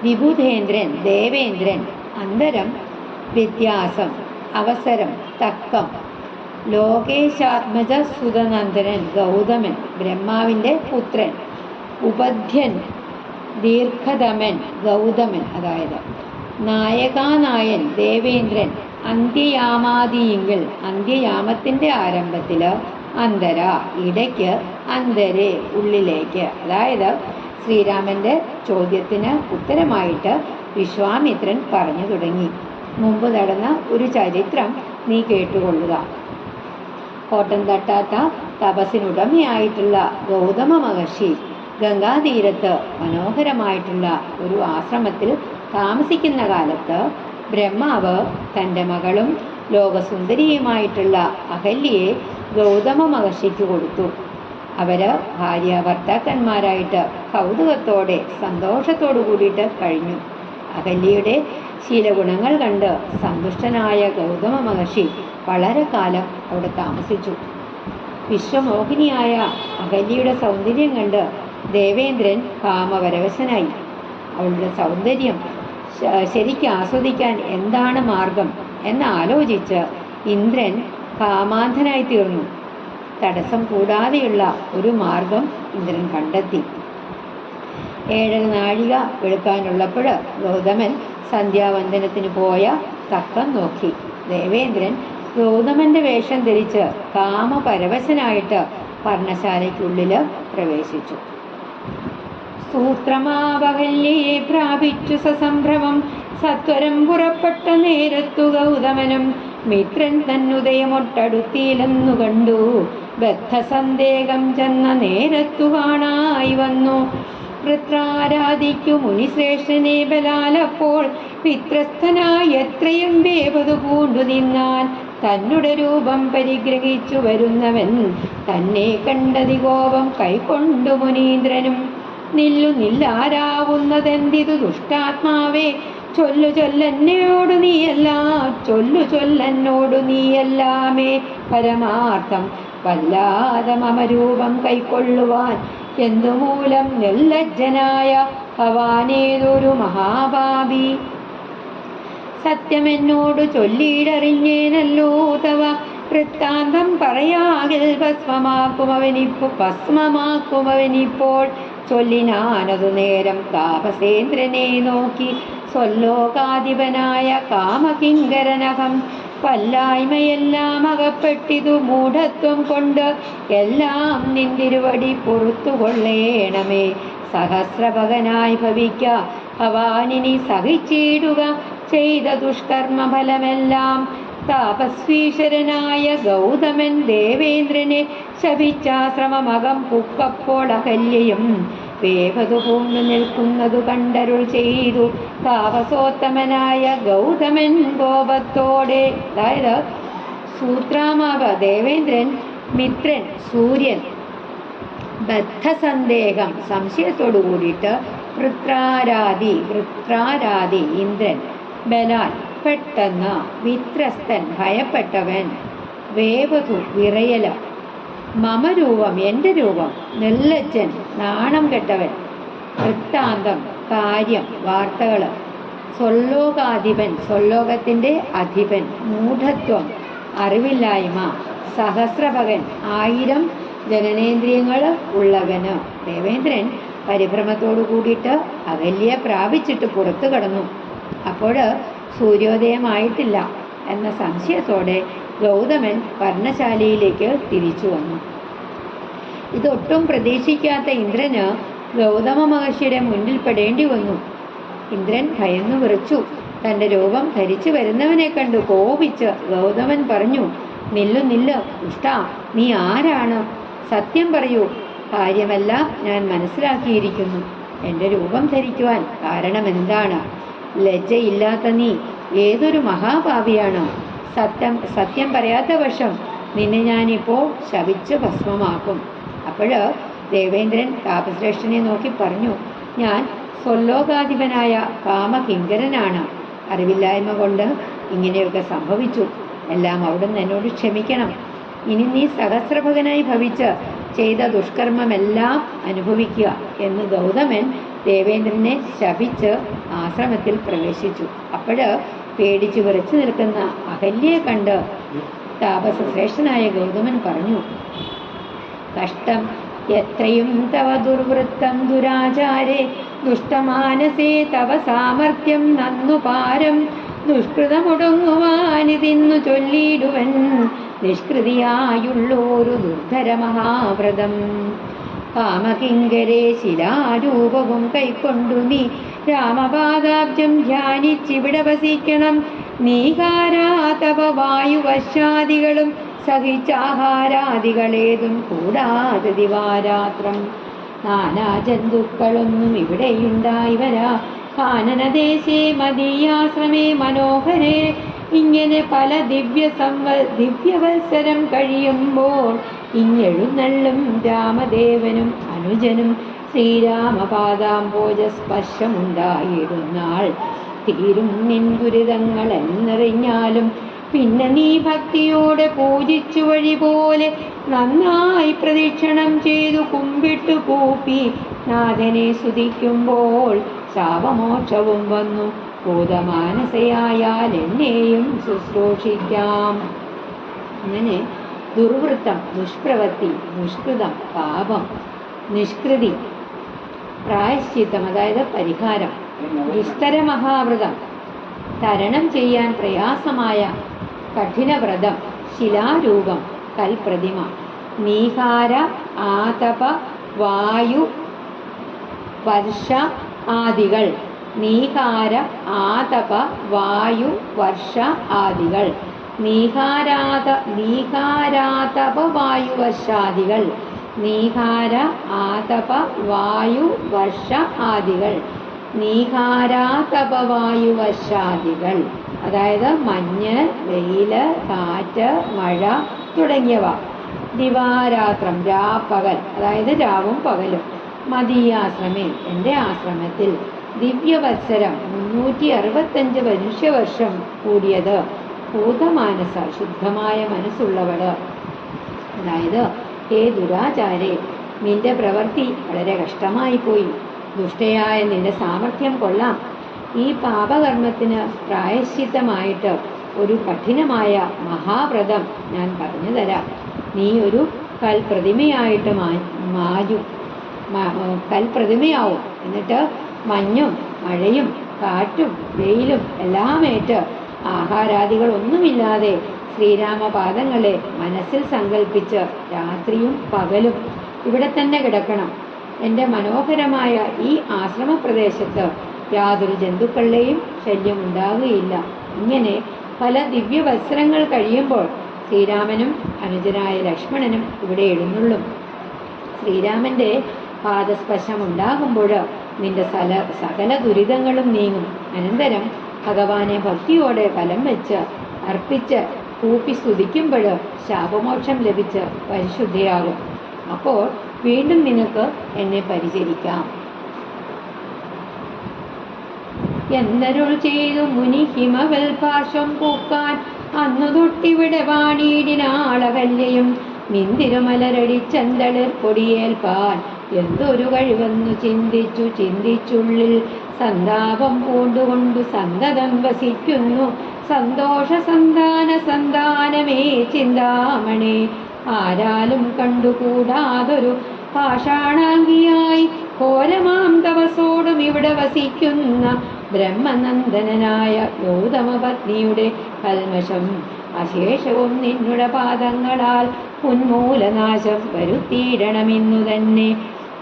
[SPEAKER 1] വിബുധേന്ദ്രൻ ദേവേന്ദ്രൻ, അന്തരം വ്യത്യാസം, അവസരം തക്കം, ലോകേശാത്മജ സുതനന്ദനൻ ഗൗതമൻ ബ്രഹ്മാവിൻ്റെ പുത്രൻ, ഉപധ്യൻ ദീർഘതമൻ ഗൗതമൻ, അതായത് നായകാനായൻ ദേവേന്ദ്രൻ, അന്ത്യയാമാദിയെങ്കിൽ അന്ത്യയാമത്തിൻ്റെ ആരംഭത്തിൽ, അന്തര ഇടയ്ക്ക്, അന്തരെ ഉള്ളിലേക്ക്. അതായത് ശ്രീരാമൻ്റെ ചോദ്യത്തിന് ഉത്തരമായിട്ട് വിശ്വാമിത്രൻ പറഞ്ഞു തുടങ്ങി. മുമ്പ് നടന്ന ഒരു ചരിത്രം നീ കേട്ടുകൊള്ളുക. കോട്ടം തട്ടാത്ത തപസ്സിനുടമയായിട്ടുള്ള ഗൗതമ മഹർഷി ഗംഗാതീരത്ത് മനോഹരമായിട്ടുള്ള ഒരു ആശ്രമത്തിൽ താമസിക്കുന്ന കാലത്ത് ബ്രഹ്മാവ് തൻ്റെ മകളും ലോകസുന്ദരിയുമായിട്ടുള്ള അഹല്യയെ ഗൗതമ മഹർഷിക്ക് കൊടുത്തു. അവര് ഭാര്യ ഭർത്താക്കന്മാരായിട്ട് കൗതുകത്തോടെ സന്തോഷത്തോടു കൂടിയിട്ട് കഴിഞ്ഞു. അഹല്യയുടെ ശീലഗുണങ്ങൾ കണ്ട് സന്തുഷ്ടനായ ഗൗതമ മഹർഷി വളരെ കാലം അവിടെ താമസിച്ചു. വിശ്വമോഹിനിയായ അഹല്യയുടെ സൗന്ദര്യം കണ്ട് ദേവേന്ദ്രൻ കാമപരവശനായി. അവളുടെ സൗന്ദര്യം ശരിക്കും ആസ്വദിക്കാൻ എന്താണ് മാർഗം എന്നാലോചിച്ച് ഇന്ദ്രൻ കാമാന്ധനായി തീർന്നു. തടസ്സം കൂടാതെയുള്ള ഒരു മാർഗം ഇന്ദ്രൻ കണ്ടെത്തി. 7 നാഴിക വെളുക്കാനുള്ളപ്പോൾ ഗൗതമൻ സന്ധ്യാവന്ദനത്തിന് പോയ തക്കം നോക്കി. ദേവേന്ദ്രൻ ഗൗതമന്റെ വേഷം ധരിച്ച് കാമപരവശനായിട്ട് പർണശാലയ്ക്കുള്ളിൽ പ്രവേശിച്ചു. സൂത്രമാവഹല്യയെ പ്രാപിച്ചു സസംഭ്രമം സത്വരം പുറപ്പെട്ട നേരത്തു ഗൗതമനും മിത്രൻ തന്നുദയമൊട്ടടുത്തിയിലെന്നു കണ്ടു. ബദ്ധസന്ദേഹം ചെന്ന നേരത്തു കാണായി വന്നു. വൃത്രാരാധിക്കു മുനിശ്രേഷ്ഠനെ ബലാലപ്പോൾ വിത്രസ്തനായി എത്രയും വേവതു പൂണ്ടു നിന്നാൻ. തന്നുടെ രൂപം പരിഗ്രഹിച്ചു വരുന്നവൻ തന്നെ കണ്ടതി കോപം കൈക്കൊണ്ടു മുനീന്ദ്രനും. നില്ലാരാവുന്നതെന്തിതു ദുഷ്ടാത്മാവേ, ചൊല്ലു ചൊല്ലന്നോടു നീയല്ലാമേ പരമാർത്ഥം വല്ലാതെ മമരൂപം കൈക്കൊള്ളുവാൻ എന്തുമൂലം നിർലജ്ജനായ ഭവാനേതൊരു മഹാഭാവി. സത്യമെന്നോടു ചൊല്ലിയിടറിഞ്ഞേനല്ലോ തവ വൃത്താന്തം പറയാകിൽ ഭസ്മമാക്കുമവനിപ്പോൾ. ചൊല്ലിനാനതു നേരം താപസേന്ദ്രനെ നോക്കി സ്വല്ലോകാധിപനായ കാമകിങ്കരനകം. വല്ലായ്മയെല്ലാം അകപ്പെട്ടിതു മൂഢത്വം കൊണ്ട് എല്ലാം നിന്തിരുവടി പൊറുത്തുകൊള്ളേണമേ. സഹസ്രഭകനായി ഭവിക്ക ഭവാനിനി സഹിച്ചിടുക ചെയ്ത ദുഷ്കർമ്മഫലമെല്ലാം. താപസ്വീശ്വരനായ ഗൗതമൻ ദേവേന്ദ്രനെ ശപിച്ചാശ്രമമകം പുക്കപ്പോൾ അഹല്യയും വേഗതു പൂണ്ടു നിൽക്കുന്നതു കണ്ടരുൾ ചെയ്തു. താപസോത്തമനായ ഗൗതമൻ കോപത്തോടെ, അതായത് സൂത്രാമാവ ദേവേന്ദ്രൻ, മിത്രൻ സൂര്യൻ ബദ്ധസന്ദേഹം സംശയത്തോടു കൂടിയിട്ട് വൃത്രാരാധി ഇന്ദ്രൻ, ബലാൽ പെട്ടെന്ന്, വിത്രസ്തൻ ഭയപ്പെട്ടവൻ, വേവതു വിറയല, മമരൂപം എൻ്റെ രൂപം, നിർലജ്ജൻ നാണം കെട്ടവൻ, വൃത്താന്തം കാര്യം വാർത്തകൾ, സ്വല്ലോകാധിപൻ സ്വല്ലോകത്തിൻ്റെ അധിപൻ, മൂഢത്വം അറിവില്ലായ്മ, സഹസ്രഭകൻ 1000 ജനനേന്ദ്രിയങ്ങൾ ഉള്ളവന്. ദേവേന്ദ്രൻ പരിഭ്രമത്തോടു കൂടിയിട്ട് അഹല്യയെ പ്രാപിച്ചിട്ട് പുറത്തു കടന്നു. അപ്പോൾ സൂര്യോദയമായിട്ടില്ല എന്ന സംശയത്തോടെ ഗൗതമൻ പർണശാലയിലേക്ക് തിരിച്ചു വന്നു. ഇതൊട്ടും പ്രതീക്ഷിക്കാത്ത ഇന്ദ്രന് ഗൗതമ മഹർഷിയുടെ മുന്നിൽ പെടേണ്ടി വന്നു. ഇന്ദ്രൻ ഭയന്നു വിറച്ചു. തൻ്റെ രൂപം ധരിച്ചു വരുന്നവനെ കണ്ടു കോപിച്ച് ഗൗതമൻ പറഞ്ഞു, നില്ല് ദുഷ്ടാ, നീ ആരാണ്? സത്യം പറയൂ. കാര്യമെല്ലാം ഞാൻ മനസ്സിലാക്കിയിരിക്കുന്നു. എൻ്റെ രൂപം ധരിക്കുവാൻ കാരണം എന്താണ്? ലജ്ജയില്ലാത്ത നീ ഏതൊരു മഹാഭാവിയാണ്? സത്യം പറയാത്ത പക്ഷം നിന്നെ ഞാനിപ്പോൾ ശപിച്ച് ഭസ്മമാക്കും. അപ്പോൾ ദേവേന്ദ്രൻ താപശ്രേഷ്ഠനെ നോക്കി പറഞ്ഞു, ഞാൻ സ്വല്ലോകാധിപനായ കാമകിങ്കരനാണ്. അറിവില്ലായ്മ കൊണ്ട് ഇങ്ങനെയൊക്കെ സംഭവിച്ചു. എല്ലാം അവിടുന്ന് എന്നോട് ക്ഷമിക്കണം. ഇനി നീ സഹസ്രഭകനായി ഭവിച്ച് ചെയ്ത ദുഷ്കർമ്മമെല്ലാം അനുഭവിക്കുക എന്ന് ഗൗതമൻ ദേവേന്ദ്രനെ ശപിച്ച് ആശ്രമത്തിൽ പ്രവേശിച്ചു. അപ്പോൾ പേടിച്ചു വിറച്ചു നിൽക്കുന്ന അഹല്യയെ കണ്ട് താപസശ്രേഷ്ഠനായ ഗൗതമൻ പറഞ്ഞു, കഷ്ടം എത്രയും തവ ദുർവൃത്തം ദുരാചാരേ, ദുഷ്ടമാനസേ തവ സാമർത്ഥ്യം നന്നു പാരം. ദുഷ്കൃതമൊടുങ്ങുവാനിതിന്നു ചൊല്ലിയിടുവൻ നിഷ്കൃതിയായുള്ളൊരു ദുർധര മഹാവ്രതം. കാമകിങ്കരേ ശിലാരൂപവും കൈക്കൊണ്ടു നീ രാമപാദാബ്ജം ധ്യാനിച്ചിവിടെ വസിക്കണം. നീകാരാതപ വായുവശ്യാദികളും സഹിച്ചാഹാരാദികളേതും കൂടാതെ ദിവാരാത്രം. നാനാ ജന്തുക്കളൊന്നും ഇവിടെയുണ്ടായി വരാ. കാനനദേശേ മദീയാശ്രമേ മനോഹരേ. ഇങ്ങനെ പല ദിവ്യവത്സരം കഴിയുമ്പോൾ ഇങ്ങെഴുന്നള്ളും രാമദേവനും അനുജനും ശ്രീരാമപാദാംബോജ സ്പർശമുണ്ടായിരുന്നാൾ. തീരും നിൻ ദുരിതങ്ങൾ എന്നറിഞ്ഞാലും പിന്നെ നീ ഭക്തിയോടെ പൂജിച്ചു വഴി പോലെ നന്നായി പ്രദക്ഷിണം ചെയ്തു കുമ്പിട്ടു കൂപ്പി നാഥനെ സ്തുതിക്കുമ്പോൾ ശാപമോക്ഷവും വന്നു. ഭൂതമാനസയായാൽ എന്നെയും ശുശ്രൂഷിക്കാം. അങ്ങനെ ദുർവൃത്തം, ദുഷ്പ്രവൃത്തി, ദുഷ്കൃതം, പാപം, നിഷ്കൃതി, പ്രായശ്ചിത്തം അതായത് പരിഹാരം, ദുസ്തര മഹാവ്രതം, തരണം ചെയ്യാൻ പ്രയാസമായ കഠിനവ്രതം, ശിലാരൂപം, കൽപ്രതിമ, നീഹാര, ആതപ, വായു, വർഷ ആദികൾ. നീഹാര, ആതപ, വായു, വർഷ ആദികൾ. നീഹാരാതപ വായു വർഷാദികൾ. നീഹാര, ആതപ, വായു, വർഷ ആദികൾ. നീഹാരാതപ വായു വർഷാദികൾ അതായത് മഞ്ഞ്, വെയില്, കാറ്റ്, മഴ തുടങ്ങിയവ. ദിവാരാത്രം രാപ്പകൽ അതായത് രാവും പകലും. മദീയാശ്രമേ എൻ്റെ ആശ്രമത്തിൽ. ദിവ്യവത്സരം 365 മനുഷ്യവർഷം കൂടിയത്. ഭൂതമാനസ ശുദ്ധമായ മനസ്സുള്ളവള് അതായത് ഹേ ദുരാചാരേ, നിന്റെ പ്രവൃത്തി വളരെ കഷ്ടമായി പോയി. ദുഷ്ടയായ നിന്റെ സാമർഥ്യം കൊള്ളാം. ഈ പാപകർമ്മത്തിന് പ്രായശ്ചിത്തമായിട്ട് ഒരു കഠിനമായ മഹാവ്രതം ഞാൻ പറഞ്ഞു തരാം. നീ ഒരു കൽപ്രതിമയായിട്ട് കൽപ്രതിമയാവും. എന്നിട്ട് മഞ്ഞും മഴയും കാറ്റും വെയിലും എല്ലാമേറ്റ് ആഹാരാദികളൊന്നുമില്ലാതെ ശ്രീരാമപാദങ്ങളെ മനസ്സിൽ സങ്കല്പിച്ച് രാത്രിയും പകലും ഇവിടെ തന്നെ കിടക്കണം. എൻ്റെ മനോഹരമായ ഈ ആശ്രമപ്രദേശത്ത് യാതൊരു ജന്തുക്കളുടെയും ശല്യം ഉണ്ടാകുകയില്ല. ഇങ്ങനെ പല ദിവ്യവത്സരങ്ങൾ കഴിയുമ്പോൾ ശ്രീരാമനും അനുജനായ ലക്ഷ്മണനും ഇവിടെ എഴുന്നള്ളും. ശ്രീരാമൻ്റെ പാദസ്പർശം ഉണ്ടാകുമ്പോൾ നിന്റെ സകല ദുരിതങ്ങളും നീങ്ങും. അനന്തരം ഭഗവാനെ ഭക്തിയോടെ ഫലം വെച്ച് അർപ്പിച്ച് കൂപ്പി സ്തുതിക്കുമ്പോൾ ശാപമോക്ഷം ലഭിച്ച് പരിശുദ്ധയാകും. അപ്പോൾ വീണ്ടും നിനക്ക് എന്നെ പരിചരിക്കാം. എന്നരുൾ ചെയ്തു മുനി ഹിമവൽ പാശം പൂക്കാൻ അന്നു തൊട്ടിവിടെ വാണിയിടിനാളകല്യയും നിന്തിരുമലരടിച്ചന്തളിർ പൊടിയേൽപ്പാൻ എന്തൊരു കഴിവെന്നു ചിന്തിച്ചുള്ളിൽ സന്താപം പൂണ്ടുകൊണ്ടു സന്തതം വസിക്കുന്നു. സന്തോഷ സന്താനമേ ചിന്താമണേ, ആരാലും കണ്ടുകൂടാതൊരു പാഷാണാംഗിയായി ഘോരമാം തപസോടും ഇവിടെ വസിക്കുന്ന ബ്രഹ്മനന്ദനായ ഗൗതമപത്നിയുടെ കൽമഷം അശേഷവും നിന്നുടെ പാദങ്ങളാൽ ഉന്മൂലനാശം വരുത്തിയിടണമെന്നു തന്നെ.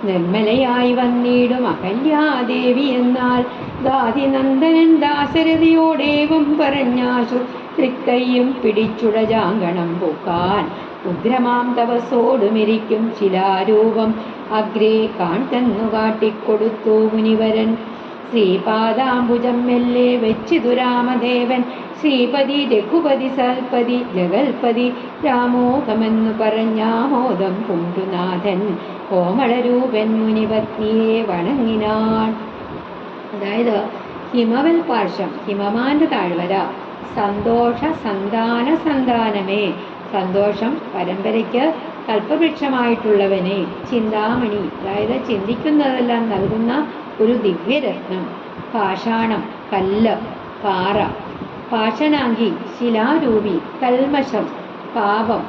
[SPEAKER 1] നിർമ്മലയായി വന്നിടും അഹല്യാദേവി എന്നാൽ ഗാധിനന്ദനൻ ദാശരഥിയോടേവം പറഞ്ഞാശു തൃക്കൈയും പിടിച്ചുടജാങ്കണം പൂക്കാൻ ഉഗ്രമാം തപസോടുമിരിക്കും ശിലാരൂപം അഗ്രേ കാൺതെന്നു കാട്ടിക്കൊടുത്തു മുനിവരൻ. ശ്രീപാദാംബുജം മെല്ലെ വെച്ചിതു രാമദേവൻ ശ്രീപതി രഘുപതി സൽപതി ജഗൽപതി രാമോദമെന്നു പറഞ്ഞാമോദം പൂണ്ടുനാഥൻ കോമളരൂപൻ മുനിപത്നിയെ വണങ്ങിനാൻ. അതായത് ഹിമവൽ പാർശ്വം, ഹിമമാന്റെ താഴ്വര, സന്തോഷ സന്താനമേ, സന്തോഷം പരമ്പരയ്ക്ക് കൽപ്പവൃക്ഷമായിട്ടുള്ളവനെ, ചിന്താമണി അതായത് ചിന്തിക്കുന്നതെല്ലാം നൽകുന്ന ഒരു ദിവ്യരത്നം, പാഷാണം കല്ല് പാറ, പാഷനാങ്കി ശിലാരൂപി, കൽമഷം പാപം,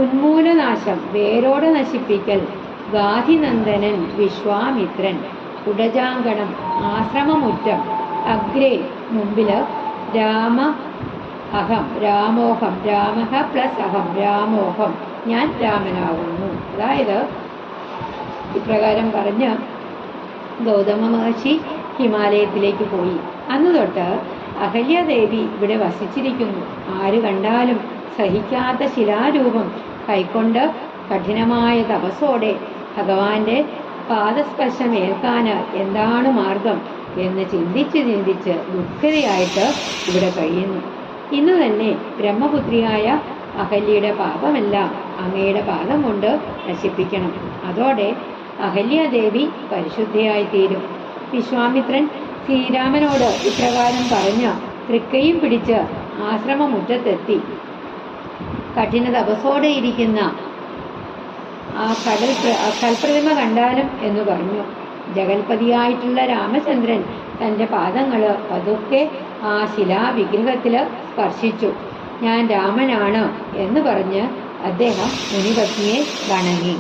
[SPEAKER 1] ഉന്മൂലനാശം വേരോടെ നശിപ്പിക്കൽ, ഗാധിനന്ദനൻ വിശ്വാമിത്രൻ, ഉടജാങ്കണം ആശ്രമമുറ്റം, അഗ്രേ മുമ്പില്, രാമോഹം രാമഹ പ്ലസ് അഹം രാമോഹം ഞാൻ രാമനാകുന്നു. അതായത് ഇപ്രകാരം പറഞ്ഞ് ഗൗതമ മഹർഷി ഹിമാലയത്തിലേക്ക് പോയി. അന്ന് തൊട്ട് അഹല്യാദേവി ഇവിടെ വസിച്ചിരിക്കുന്നു. ആര് കണ്ടാലും സഹിക്കാത്ത ശിലാരൂപം കൈക്കൊണ്ട് കഠിനമായ തപസ്സോടെ ഭഗവാന്റെ പാദസ്പർശം ഏൽക്കാന് എന്താണ് മാർഗം എന്ന് ചിന്തിച്ച് ദുഃഖിതയായിട്ട് ഇവിടെ കഴിയുന്നു. ഇന്ന് തന്നെ ബ്രഹ്മപുത്രിയായ അഹല്യയുടെ പാപമെല്ലാം അങ്ങയുടെ പാദം കൊണ്ട് നശിപ്പിക്കണം. അതോടെ അഹല്യാദേവി പരിശുദ്ധയായിത്തീരും. വിശ്വാമിത്രൻ ശ്രീരാമനോട് ഇപ്രകാരം പറഞ്ഞ തൃക്കൈയും പിടിച്ച് ആശ്രമമുറ്റത്തെത്തി കഠിന തപസ്സോടെ ഇരിക്കുന്ന ആ കൽപ്രതിമ കണ്ടാലും എന്ന് പറഞ്ഞു. ജഗൽപതിയായിട്ടുള്ള രാമചന്ദ്രൻ തൻ്റെ പാദങ്ങൾ പതുക്കെ ആ ശിലാവിഗ്രഹത്തിൽ സ്പർശിച്ചു. ഞാൻ രാമനാണ് എന്ന് പറഞ്ഞ് അദ്ദേഹം മുനിപത്നിയെ വണങ്ങി.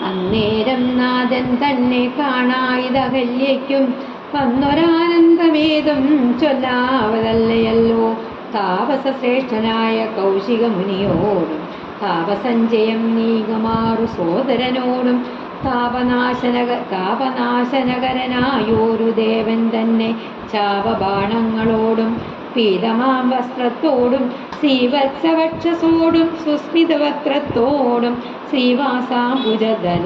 [SPEAKER 1] അന്നേരം നാഥൻ തന്നെ കാണായിതകല്യയ്ക്കും വന്നൊരാനന്ദമേതും ചൊല്ലാവതല്ലയല്ലോ. താപസശ്രേഷ്ഠനായ കൗശിക മുനിയോടും താപസഞ്ജയം നീകമാറു സോദരനോടും താപനാശനകരനായോരു ദേവൻ തന്നെ ചാപബാണങ്ങളോടും പീതമാം വസ്ത്രത്തോടും ശ്രീവത്സവക്ഷസോടും സുസ്മിതവക്രത്തോടും ശ്രീവാസാംബുജദല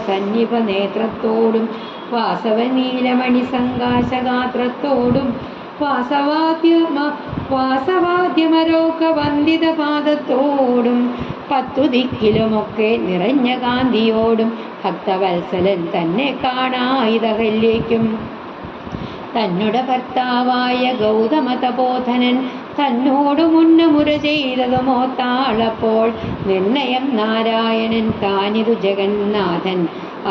[SPEAKER 1] സന്നിഭ നേത്രത്തോടും വാസവനീലമണി സങ്കാശഗാത്രത്തോടും വാസവാദ്യമരോക വന്ദിത പാദത്തോടും 10 ദിക്കിലുമൊക്കെ നിറഞ്ഞ കാന്തിയോടും ഭക്തവത്സലൻ തന്നെ കാണായിതകല്യേക്കും. തന്നുടെ ഭർത്താവായ ഗൗതമ തപോധനൻ തന്നോടു മുന്നമുര ചെയ്തതുമോത്താളപ്പോൾ നിർണയം നാരായണൻ താനിതു ജഗന്നാഥൻ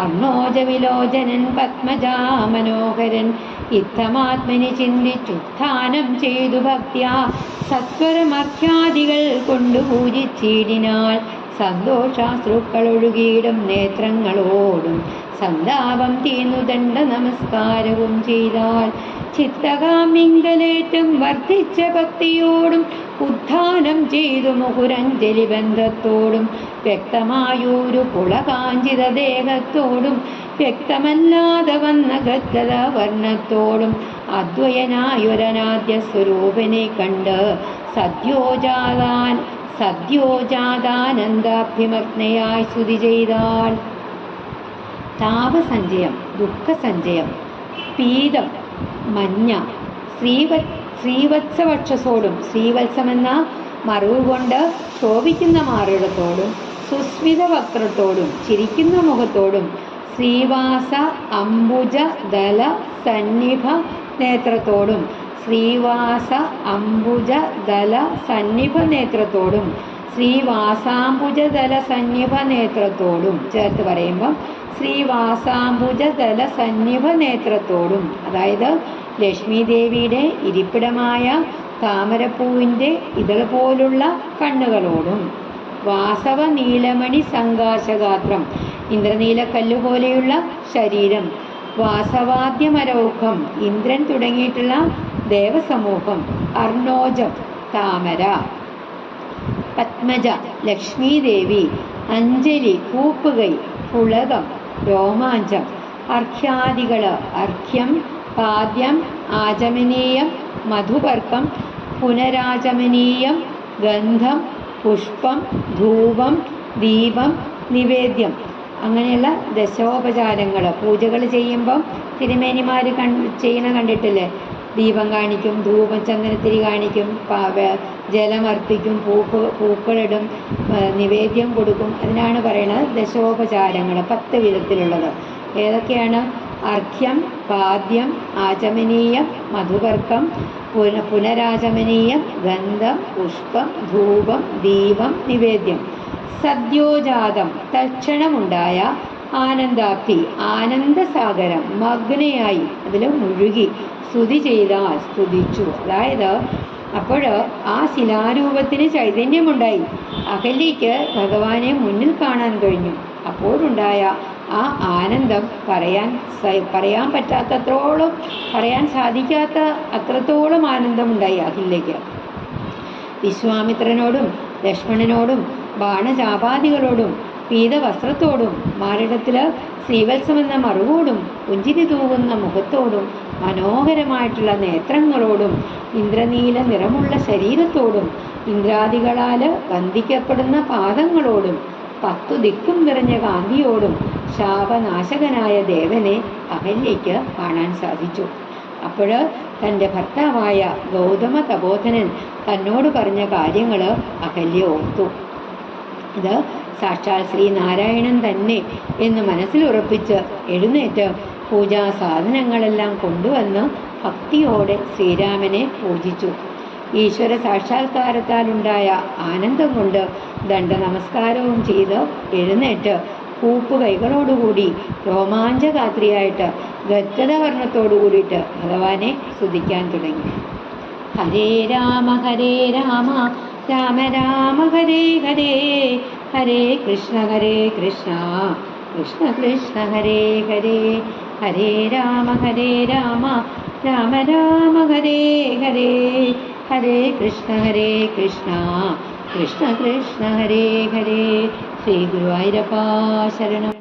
[SPEAKER 1] അർണോജവിലോചനൻ പത്മജാമനോഹരൻ ഇത്തമാത്മനി ചിന്തിച്ചുത്ഥാനം ചെയ്തു ഭക്ത്യാ സത്വരമർഘ്യാദികൾ കൊണ്ടു പൂജിച്ചിടിനാൽ സന്തോഷാശ്രുക്കളൊഴുകിയിടും നേത്രങ്ങളോടും സന്താപം തീർന്നു ദണ്ഡ നമസ്കാരവും ചെയ്താൽ ചിത്തകാമിങ്കലേറ്റം വർദ്ധിച്ച ഭക്തിയോടും ഉദ്ധാനം ചെയ്തു മുകുരഞ്ജലി ബന്ധത്തോടും വ്യക്തമായൊരു പുളകാഞ്ചിത ദേഹത്തോടും വ്യക്തമല്ലാതെ വന്ന ഗദ്ഗത വർണ്ണത്തോടും അദ്വയനായൊരനാദ്യ സ്വരൂപനെ കണ്ട് സദ്യോജാതാനന്ദാഭ്യമഗ്നയായി സ്തുതി ചെയ്താൽ താപസഞ്ചയം, ദുഃഖസഞ്ചയം, പീതം, മഞ്ഞ, ശ്രീവത്സവക്ഷസോടും ശ്രീവത്സമെന്ന മറുകൊണ്ട് ശോഭിക്കുന്ന മാറിടത്തോടും സുസ്മിത വക്രത്തോടും ചിരിക്കുന്ന മുഖത്തോടും ശ്രീവാസ അംബുജ ദല സന്നിഭ നേത്രത്തോടും ശ്രീവാസ അംബുജ ദല സന്നിഭ നേത്രത്തോടും ശ്രീവാസാംബുജദല സന്നിഭ നേത്രത്തോടും ചേർത്ത് പറയുമ്പം ശ്രീവാസാംബുജദല സന്നിഭ നേത്രത്തോടും, അതായത് ലക്ഷ്മി ദേവിയുടെ ഇരിപ്പിടമായ താമരപ്പൂവിൻ്റെ ഇതൾ പോലുള്ള കണ്ണുകളോടും വാസവ നീലമണി സങ്കാശഗാത്രം, ഇന്ദ്രനീലക്കല്ല് പോലെയുള്ള ശരീരം, വാസവാദ്യമരൗഖം, ഇന്ദ്രൻ തുടങ്ങിയിട്ടുള്ള ദേവസമൂഹം, അർണോജം താമര, പത്മജ ലക്ഷ്മി ദേവി, അഞ്ജലി കൂപ്പുകൈ, പുളകം രോമാഞ്ചം, അർഘ്യാദികൾ അർഘ്യം, പാദ്യം, ആചമനീയം, മധുപർക്കം, പുനരാചമനീയം, ഗന്ധം, പുഷ്പം, ധൂപം, ദീപം, നിവേദ്യം, അങ്ങനെയുള്ള ദശോപചാരങ്ങൾ പൂജകൾ ചെയ്യുമ്പം തിരുമേനിമാർ ചെയ്യണ കണ്ടിട്ടില്ലേ? ദീപം കാണിക്കും, ധൂപം ചന്ദനത്തിരി കാണിക്കും, ജലമർപ്പിക്കും, പൂക്കളിടും, നിവേദ്യം കൊടുക്കും. അതിനാണ് പറയുന്നത് ദശോപചാരങ്ങൾ, 10 വിധത്തിലുള്ളത്. ഏതൊക്കെയാണ്? അർഘ്യം, പാദ്യം, ആചമനീയം, മധുപർക്കം, പുനരാചമനീയം, ഗന്ധം, പുഷ്പം, ധൂപം, ദീപം, നിവേദ്യം. സദ്യോജാതം തൽക്ഷണമുണ്ടായ ആനന്ദാപ്തി, ആനന്ദസാഗരം, മഗ്നയായി അതിൽ മുഴുകി സ്തുതി ചെയ്താൽ സ്തുതിച്ചു. അതായത് അപ്പോൾ ആ ശിലാരൂപത്തിന് ചൈതന്യമുണ്ടായി. അഹല്യയ്ക്ക് ഭഗവാനെ മുന്നിൽ കാണാൻ കഴിഞ്ഞു. അപ്പോഴുണ്ടായ ആ ആനന്ദം പറയാൻ പറ്റാത്തത്രോളം, പറയാൻ സാധിക്കാത്ത അത്രത്തോളം ആനന്ദമുണ്ടായി അഹല്യയ്ക്ക്. വിശ്വാമിത്രനോടും ലക്ഷ്മണനോടും ബാണചാപാദികളോടും പീതവസ്ത്രത്തോടും മാറിടത്തില് ശ്രീവത്സമെന്ന മറുകോടും പുഞ്ചിരി തൂകുന്ന മുഖത്തോടും മനോഹരമായിട്ടുള്ള നേത്രങ്ങളോടും ഇന്ദ്രനീല നിറമുള്ള ശരീരത്തോടും ഇന്ദ്രാദികളാൽ വന്ദിക്കപ്പെടുന്ന പാദങ്ങളോടും 10 ദിക്കും നിറഞ്ഞ കാന്തിയോടും ശാപനാശകനായ ദേവനെ അഹല്യയ്ക്ക് കാണാൻ സാധിച്ചു. അപ്പോൾ തൻ്റെ ഭർത്താവായ ഗൗതമ തപോധനൻ തന്നോട് പറഞ്ഞ കാര്യങ്ങൾ അഹല്യ ഓർത്തു. ഇത് സാക്ഷാൽ ശ്രീനാരായണൻ തന്നെ എന്ന് മനസ്സിലുറപ്പിച്ച് എഴുന്നേറ്റ് പൂജാ സാധനങ്ങളെല്ലാം കൊണ്ടുവന്ന് ഭക്തിയോടെ ശ്രീരാമനെ പൂജിച്ചു. ഈശ്വര സാക്ഷാത്കാരത്താലുണ്ടായ ആനന്ദം കൊണ്ട് ദണ്ഡ നമസ്കാരവും ചെയ്ത് എഴുന്നേറ്റ് കൂപ്പുകൈകളോടുകൂടി രോമാഞ്ചഗാത്രിയായിട്ട് ഗദ്ഗദവർണ്ണത്തോടു കൂടിയിട്ട് ഭഗവാനെ സ്തുതിക്കാൻ തുടങ്ങി. ഹരേ രാമ രാമ രാമ ഹരേ ഹരേ, ഹരേ കൃഷ്ണ കൃഷ്ണ കൃഷ്ണ ഹരേ ഹരേ, ഹരേ രാമ രാമ രാമ ഹരേ ഹരേ, ഹരേ കൃഷ്ണ കൃഷ്ണ കൃഷ്ണ ഹരേ ഹരേ. ശ്രീ ഗുരുവായൂരപ്പ ശരണം.